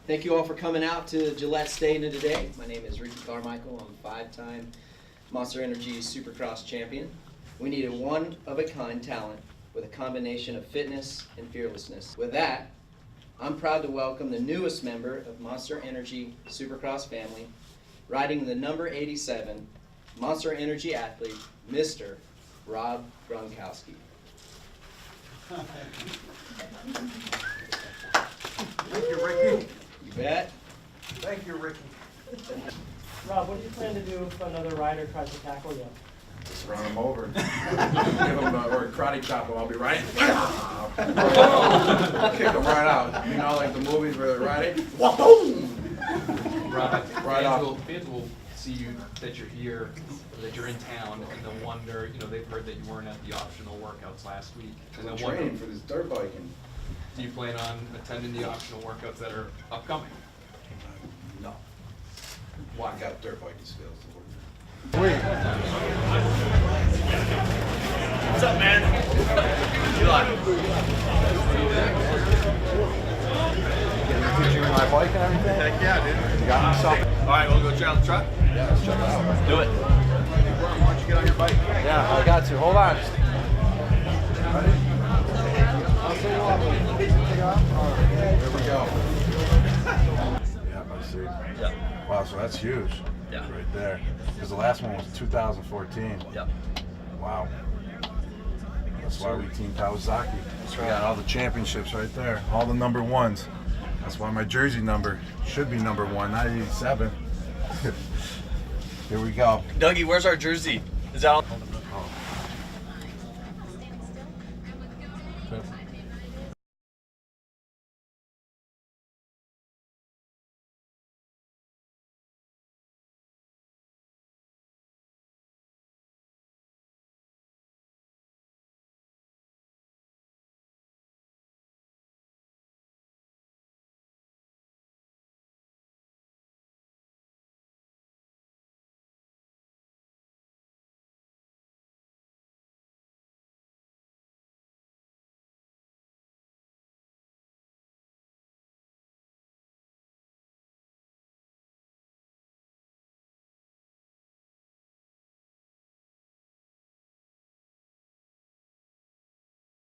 Thank you all for coming out to Gillette Stadium today. My name is Ricky Carmichael. I'm a 5-time Monster Energy Supercross champion. We need a one-of-a-kind talent with a combination of fitness and fearlessness. With that, I'm proud to welcome the newest member of Monster Energy Supercross family, riding the number 87 Monster Energy athlete, Mr. Rob Gronkowski. Thank you, Ricky. You bet. Thank you, Ricky. Rob, what do you plan to do if another rider tries to tackle you? Just run him over. Give him or karate chop him. I'll be right. Kick him right out. You know, like the movies where they're riding. Rob, Right off. fans will see you that you're here, that you're in town, and they'll wonder. You know, they've heard that you weren't at the optional workouts last week, and I'm they'll wonder, training for this dirt biking. do you plan on attending the optional workouts that are upcoming? No. Why? I got dirt biking skills to work. What's up, man? Teaching me my bike and everything? Heck yeah, dude. You got myself? All right, we'll go check out the truck. Yeah, let's check it out. Do it. Why don't you get on your bike? Yeah, I got to. Hold on. Ready? I'll say you off. There we go. Yeah, I see. Yep. Wow, so that's huge. Yeah. Right there. Because the last one was 2014. Yep. Wow. That's why we team Kawasaki. That's right. We got all the championships right there. All the number ones. That's why my jersey number should be number 1, not 87. Here we go. Dougie, where's our jersey? Is that on?